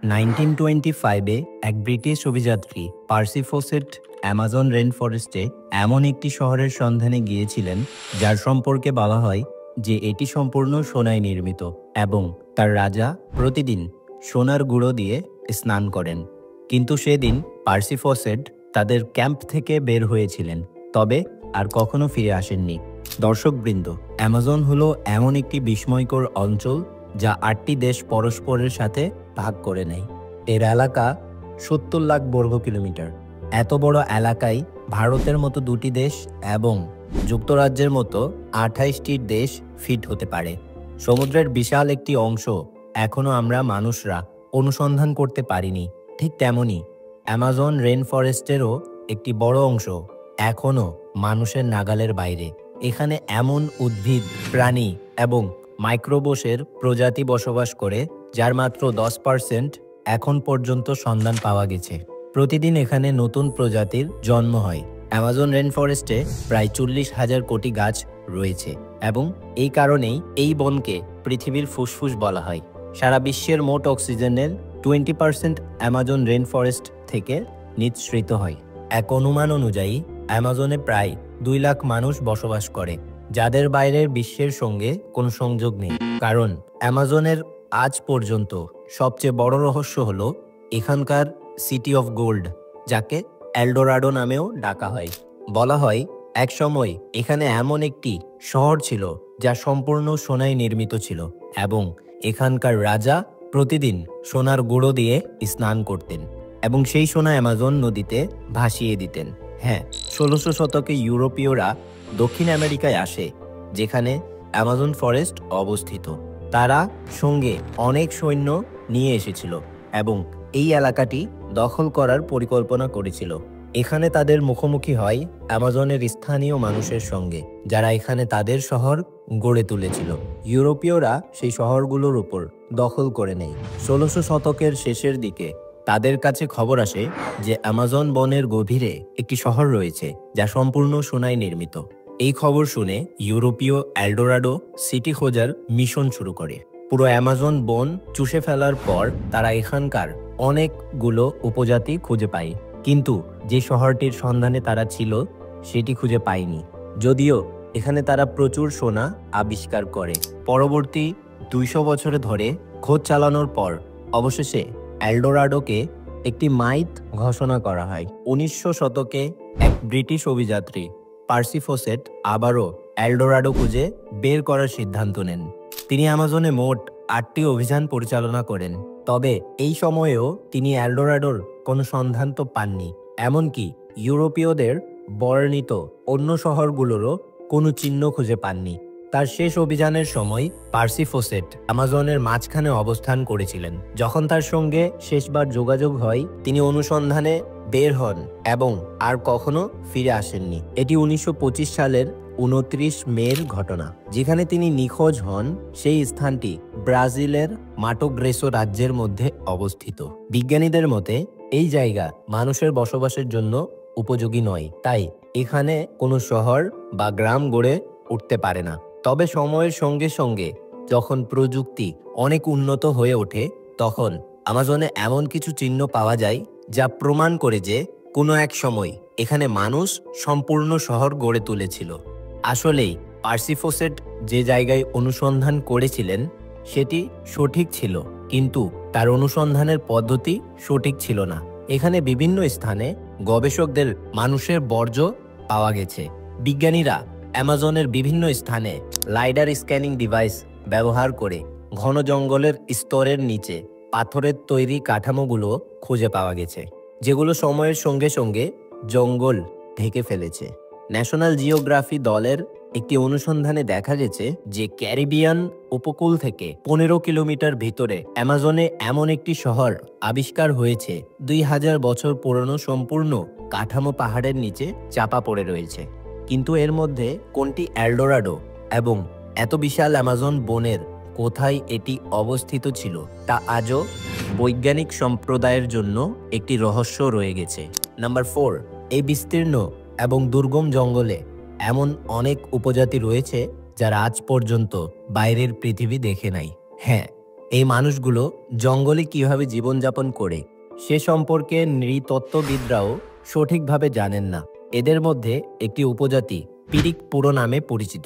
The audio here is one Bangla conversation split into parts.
1925-এ এক ব্রিটিশ অভিযাত্রী পার্সি ফোসেট অ্যামাজন রেন ফরেস্টে এমন একটি শহরের সন্ধানে গিয়েছিলেন যার সম্পর্কে বলা হয় যে এটি সম্পূর্ণ সোনায় নির্মিত এবং তার রাজা প্রতিদিন সোনার গুঁড়ো দিয়ে স্নান করেন। কিন্তু সেদিন পার্সি ফোসেট তাদের ক্যাম্প থেকে বের হয়েছিলেন, তবে আর কখনো ফিরে আসেননি। দর্শকবৃন্দ, অ্যামাজন হলো এমন একটি বিস্ময়কর অঞ্চল যা 8টি দেশ পরস্পরের সাথে ভাগ করে নেয়। এর এলাকা 70 লাখ বর্গ কিলোমিটার। এত বড় এলাকায় ভারতের মতো 2টি দেশ এবং যুক্তরাজ্যের মতো 28টি দেশ ফিট হতে পারে। সমুদ্রের বিশাল একটি অংশ এখনও আমরা মানুষরা অনুসন্ধান করতে পারিনি। ঠিক তেমনি অ্যামাজন রেন ফরেস্টেরও একটি বড় অংশ এখনও মানুষের নাগালের বাইরে। এখানে এমন উদ্ভিদ, প্রাণী এবং মাইক্রোবোসের প্রজাতি বসবাস করে যার মাত্র 10% এখন পর্যন্ত সন্ধান পাওয়া গেছে। প্রতিদিন এখানে নতুন প্রজাতির জন্ম হয়। অ্যামাজন রেন ফরেস্টে প্রায় 40,000 কোটি গাছ রয়েছে এবং এই কারণেই এই বনকে পৃথিবীর ফুসফুস বলা হয়। সারা বিশ্বের মোট অক্সিজেনের 20% অ্যামাজন রেন ফরেস্ট থেকে নিঃসৃত হয়। এক অনুমান অনুযায়ী অ্যামাজনে প্রায় 2 লাখ মানুষ বসবাস করে, যাদের বাইরের বিশ্বের সঙ্গে কোনো সংযোগ নেই। কারণ অ্যামাজনের আজ পর্যন্ত সবচেয়ে বড় রহস্য হলো এখানকার সিটি অফ গোল্ড, যাকে এলডোরাডো নামেও ডাকা হয়। বলা হয় এক সময় এখানে এমন একটি শহর ছিল যা সম্পূর্ণ সোনায় নির্মিত ছিল এবং এখানকার রাজা প্রতিদিন সোনার গুঁড়ো দিয়ে স্নান করতেন এবং সেই সোনা অ্যামাজন নদীতে ভাসিয়ে দিতেন। হ্যাঁ, 1600 শতকে ইউরোপীয়রা দক্ষিণ আমেরিকায় আসে, যেখানে অ্যামাজন ফরেস্ট অবস্থিত। তারা সঙ্গে অনেক সৈন্য নিয়ে এসেছিল এবং এই এলাকাটি দখল করার পরিকল্পনা করেছিল। এখানে তাদের মুখোমুখি হয় অ্যামাজনের স্থানীয় মানুষের সঙ্গে, যারা এখানে তাদের শহর গড়ে তুলেছিল। ইউরোপীয়রা সেই শহরগুলোর উপর দখল করে নেয়। 1600 শতকের শেষের দিকে তাদের কাছে খবর আসে যে অ্যামাজন বনের গভীরে একটি শহর রয়েছে যা সম্পূর্ণ সোনায় নির্মিত। এই খবর শুনে ইউরোপীয় এলডোরাডো সিটি খোঁজার মিশন শুরু করে। পুরো অ্যামাজন বন চুষে ফেলার পর তারা এখানকার অনেকগুলো উপজাতি খুঁজে পায়, কিন্তু যে শহরটির সন্ধানে তারা ছিল সেটি খুঁজে পায়নি। যদিও এখানে তারা প্রচুর সোনা আবিষ্কার করে। পরবর্তী 200 বছরে ধরে খোঁজ চালানোর পর অবশেষে এলডোরাডোকে একটি মাইথ ঘোষণা করা হয়। 1900 শতকে এক ব্রিটিশ অভিযাত্রী পার্সি ফোসেট আবারও এলডোরাডো খুঁজে বের করার সিদ্ধান্ত নেন। তিনি অ্যামাজনে মোট 8টি অভিযান পরিচালনা করেন, তবে এই সময়েও তিনি এলডোরাডোর কোনো সন্ধান তো পাননি। এমনকি ইউরোপীয়দের বর্ণিত অন্য শহরগুলোরও কোনো চিহ্ন খুঁজে পাননি। তার শেষ অভিযানের সময় পার্সি ফোসেট অ্যামাজনের মাঝখানে অবস্থান করেছিলেন। যখন তার সঙ্গে শেষবার যোগাযোগ হয়, তিনি অনুসন্ধানে বের হন এবং আর কখনো ফিরে আসেননি। এটি 1925 সালের 29 মের ঘটনা। যেখানে তিনি নিখোঁজ হন সেই স্থানটি ব্রাজিলের মাটো গ্রেসো রাজ্যের মধ্যে অবস্থিত। বিজ্ঞানীদের মতে এই জায়গা মানুষের বসবাসের জন্য উপযোগী নয়, তাই এখানে কোনো শহর বা গ্রাম গড়ে উঠতে পারে না। তবে সময়ের সঙ্গে সঙ্গে যখন প্রযুক্তি অনেক উন্নত হয়ে ওঠে, তখন অ্যামাজনে এমন কিছু চিহ্ন পাওয়া যায় যা প্রমাণ করে যে কোনো এক সময় এখানে মানুষ সম্পূর্ণ শহর গড়ে তুলেছিল। আসলেই পার্সি ফোসেট যে জায়গায় অনুসন্ধান করেছিলেন সেটি সঠিক ছিল, কিন্তু তার অনুসন্ধানের পদ্ধতি সঠিক ছিল না। এখানে বিভিন্ন স্থানে গবেষকদের মানুষের বর্জ্য পাওয়া গেছে। বিজ্ঞানীরা অ্যামাজনের বিভিন্ন স্থানে লাইডার স্ক্যানিং ডিভাইস ব্যবহার করে ঘন জঙ্গলের স্তরের নিচে পাথরের তৈরি কাঠামোগুলো খুঁজে পাওয়া গেছে, যেগুলো সময়ের সঙ্গে সঙ্গে জঙ্গল ঢেকে ফেলেছে। ন্যাশনাল জিওগ্রাফি দলের একটি অনুসন্ধানে দেখা গেছে যে ক্যারিবিয়ান উপকূল থেকে 15 কিলোমিটার ভিতরে অ্যামাজনে এমন একটি শহর আবিষ্কার হয়েছে 2000 বছর পুরনো সম্পূর্ণ কাঠামো পাহাড়ের নিচে চাপা পড়ে রয়েছে। কিন্তু এর মধ্যে কোনটি এলডোরাডো এবং এত বিশাল অ্যামাজন বনের কোথায় এটি অবস্থিত ছিল তা আজও বৈজ্ঞানিক সম্প্রদায়ের জন্য একটি রহস্য রয়ে গেছে। নাম্বার 4, এই বিস্তীর্ণ এবং দুর্গম জঙ্গলে এমন অনেক উপজাতি রয়েছে যারা আজ পর্যন্ত বাইরের পৃথিবী দেখে নাই। হ্যাঁ, এই মানুষগুলো জঙ্গলে কিভাবে জীবনযাপন করে সে সম্পর্কে নৃতত্ত্ববিদরাও সঠিকভাবে জানেন না। এদের মধ্যে একটি উপজাতি পিরিক পুরো নামে পরিচিত,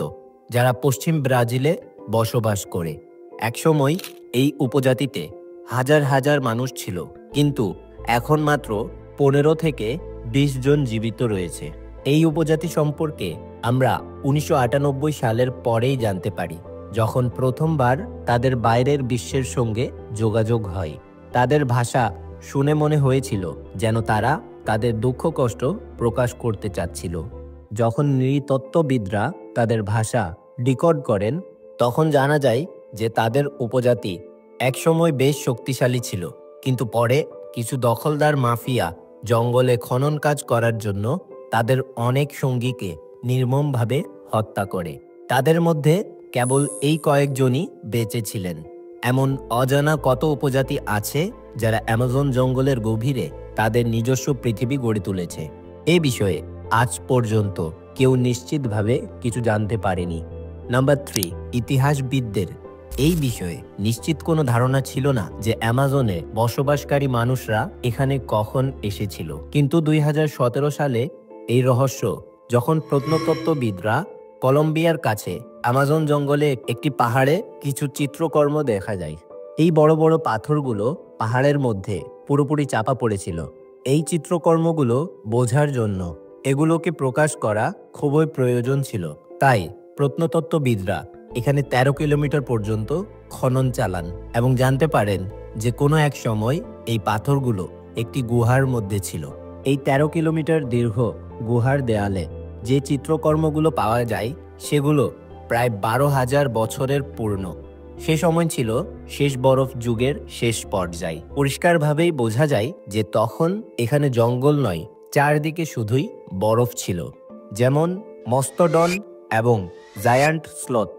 যারা পশ্চিম ব্রাজিলে বসবাস করে। একসময় এই উপজাতিতে হাজার হাজার মানুষ ছিল, কিন্তু এখন মাত্র 15 থেকে 20 জন জীবিত রয়েছে। এই উপজাতি সম্পর্কে আমরা 1998 সালের পরেই জানতে পারি, যখন প্রথমবার তাদের বাইরের বিশ্বের সঙ্গে যোগাযোগ হয়। তাদের ভাষা শুনে মনে হয়েছিল যেন তারা তাদের দুঃখ কষ্ট প্রকাশ করতে চাচ্ছিল। যখন নৃতত্ত্ববিদরা তাদের ভাষা ডিকোড করেন, তখন জানা যায় যে তাদের উপজাতি একসময় বেশ শক্তিশালী ছিল, কিন্তু পরে কিছু দখলদার মাফিয়া জঙ্গলে খনন কাজ করার জন্য তাদের অনেক সঙ্গীকে নির্মমভাবে হত্যা করে। তাদের মধ্যে কেবল এই কয়েকজনই বেঁচে ছিলেন। এমন অজানা কত উপজাতি আছে যারা অ্যামাজন জঙ্গলের গভীরে তাদের নিজস্ব পৃথিবী গড়ে তুলেছে। এই বিষয়ে আজ পর্যন্ত কেউ নিশ্চিতভাবে কিছু জানতে পারেনি। নাম্বার 3, ইতিহাসবিদদের এই বিষয়ে নিশ্চিত কোনো ধারণা ছিল না যে অ্যামাজনে বসবাসকারী মানুষরা এখানে কখন এসেছিল। কিন্তু 2017 সালে এই রহস্য যখন প্রত্নতত্ত্ববিদরা কলম্বিয়ার কাছে অ্যামাজন জঙ্গলে একটি পাহাড়ে কিছু চিত্রকর্ম দেখা যায়। এই বড় বড় পাথরগুলো পাহাড়ের মধ্যে পুরোপুরি চাপা পড়েছিল। এই চিত্রকর্মগুলো বোঝার জন্য এগুলোকে প্রকাশ করা খুবই প্রয়োজন ছিল। তাই প্রত্নতত্ত্ববিদরা এখানে 13 কিলোমিটার পর্যন্ত খনন চালান এবং জানতে পারেন যে কোনো এক সময় এই পাথরগুলো একটি গুহার মধ্যে ছিল। এই 13 কিলোমিটার দীর্ঘ গুহার দেয়ালে যে চিত্রকর্মগুলো পাওয়া যায় সেগুলো প্রায় 12,000 বছরের পুরনো। সে সময় ছিল শেষ বরফ যুগের শেষ পর্যায়ে। পরিষ্কারভাবেই বোঝা যায় যে তখন এখানে জঙ্গল নয়, চারদিকে শুধুই বরফ ছিল, যেমন মস্তডন এবং জায়ান্ট স্লথ।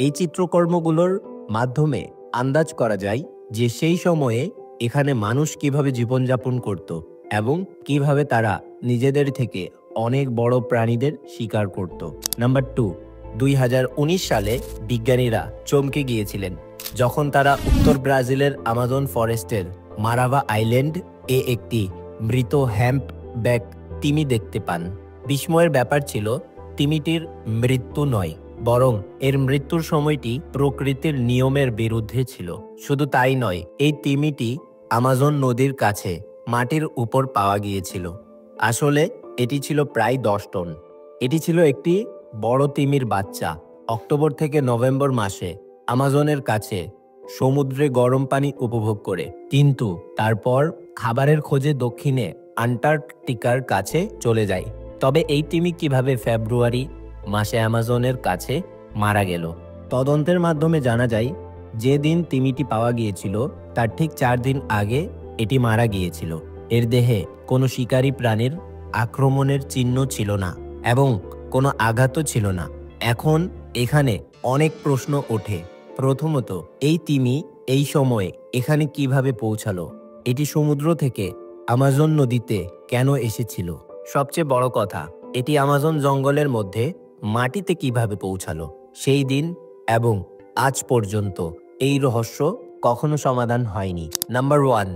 এই চিত্রকর্মগুলোর মাধ্যমে আন্দাজ করা যায় যে সেই সময়ে এখানে মানুষ কিভাবে জীবনযাপন করত এবং কিভাবে তারা নিজেদের থেকে অনেক বড় প্রাণীদের শিকার করত। নাম্বার 2, 2019 সালে বিজ্ঞানীরা চমকে গিয়েছিলেন যখন তারা উত্তর ব্রাজিলের আমাজন ফরেস্টের মারাভা আইল্যান্ড এ একটি মৃত হ্যাম্পব্যাক তিমি দেখতে পান। বিস্ময়ের ব্যাপার ছিল, তিমিটির মৃত্যু নয়, বরং এর মৃত্যুর সময়টি প্রকৃতির নিয়মের বিরুদ্ধে ছিল। শুধু তাই নয়, এই তিমিটি আমাজন নদীর কাছে মাটির উপর পাওয়া গিয়েছিল। আসলে এটি ছিল প্রায় 10 টন। এটি ছিল একটি বড় তিমির বাচ্চা। অক্টোবর থেকে নভেম্বর মাসে আমাজনের কাছে সমুদ্রে গরম পানি উপভোগ করে, কিন্তু তারপর খাবারের খোঁজে দক্ষিণে আন্টার্কটিকার কাছে চলে যায়। তবে এই তিমি কিভাবে ফেব্রুয়ারি মাসে অ্যামাজনের কাছে মারা গেল? তদন্তের মাধ্যমে জানা যায় যে দিন তিমিটি পাওয়া গিয়েছিল তার ঠিক 4 দিন আগে এটি মারা গিয়েছিল। এর দেহে কোনো শিকারী প্রাণীর আক্রমণের চিহ্ন ছিল না এবং কোনো আঘাতও ছিল না। এখন এখানে অনেক প্রশ্ন ওঠে। প্রথমত, এই তিমি এই সময়ে এখানে কিভাবে পৌঁছালো? এটি সমুদ্র থেকে আমাজন নদীতে কেন এসেছিল? সবচেয়ে বড় কথা, এটি আমাজন জঙ্গলের মধ্যে মাটিতে কিভাবে পৌঁছালো? সেই দিন এবং আজ পর্যন্ত এই রহস্য কখনো সমাধান হয়নি। নাম্বার 1,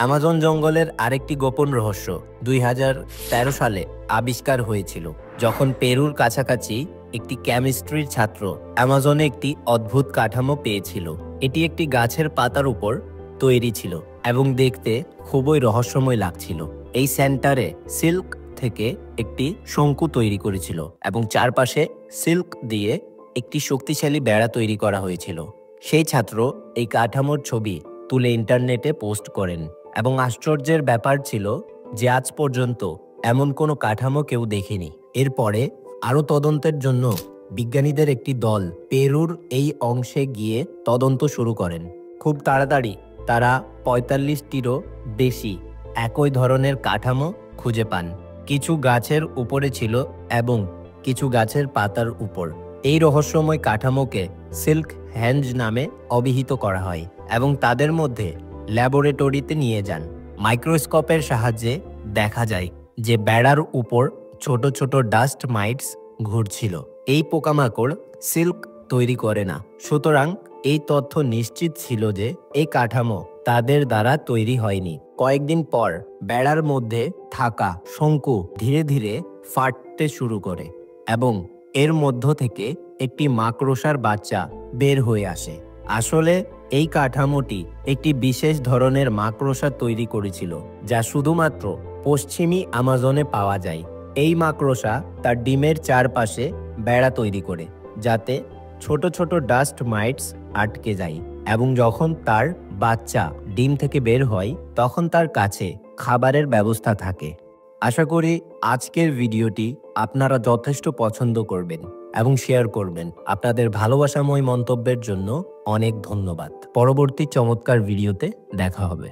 আমাজন জঙ্গলের আরেকটি গোপন রহস্য 2013 সালে আবিষ্কার হয়েছিল, যখন পেরুর কাছাকাছি একটি কেমিস্ট্রির ছাত্র অ্যামাজনে একটি অদ্ভুত কাঠামো পেয়েছিল। এটি একটি গাছের পাতার উপর তৈরি ছিল এবং দেখতে খুবই রহস্যময় লাগছিল। এই সেন্টারে সিল্ক থেকে একটি শঙ্কু তৈরি করেছিল এবং চারপাশে সিল্ক দিয়ে একটি শক্তিশালী বেড়া তৈরি করা হয়েছিল। সেই ছাত্র এই কাঠামোর ছবি তুলে ইন্টারনেটে পোস্ট করেন এবং আশ্চর্যের ব্যাপার ছিল যে আজ পর্যন্ত এমন কোনো কাঠামো কেউ দেখেনি। এরপরে আরও তদন্তের জন্য বিজ্ঞানীদের একটি দল পেরুর এই অংশে গিয়ে তদন্ত শুরু করেন। খুব তাড়াতাড়ি তারা 45টিরও বেশি একই ধরনের কাঠামো খুঁজে পান। কিছু গাছের উপরে ছিল এবং কিছু গাছের পাতার উপর। এই রহস্যময় কাঠামোকে সিল্ক হ্যাঞ্জ নামে অভিহিত করা হয় এবং তাদের মধ্যে ল্যাবরেটরিতে নিয়ে যান। মাইক্রোস্কোপের সাহায্যে দেখা যায় যে বেড়ার উপর ছোট ছোট ডাস্ট মাইটস ঘুরছিল। এই পোকামাকড় সিল্ক তৈরি করে না। সুতরাং এই তথ্য নিশ্চিত ছিল যে এই কাঠামো তাদের দ্বারা তৈরি হয়নি। কয়েকদিন পর বেড়ার মধ্যে থাকা শঙ্কু ধীরে ধীরে ফাটতে শুরু করে এবং এর মধ্য থেকে একটি মাকড়সার বাচ্চা বের হয়ে আসে। আসলে এই কাঠামোটি একটি বিশেষ ধরনের মাকড়সা তৈরি করেছিল, যা শুধুমাত্র পশ্চিমী আমাজনে পাওয়া যায়। এই মাকড়সা তার ডিমের চারপাশে বেড়া তৈরি করে, যাতে ছোট ছোট ডাস্ট মাইটস আটকে যায়, এবং যখন তার বাচ্চা ডিম থেকে বের হয় তখন তার কাছে খাবারের ব্যবস্থা থাকে। আশা করি আজকের ভিডিওটি আপনারা যথেষ্ট পছন্দ করবেন এবং শেয়ার করবেন। আপনাদের ভালোবাসাময় মন্তব্যের জন্য অনেক ধন্যবাদ। পরবর্তী চমৎকার ভিডিওতে দেখা হবে।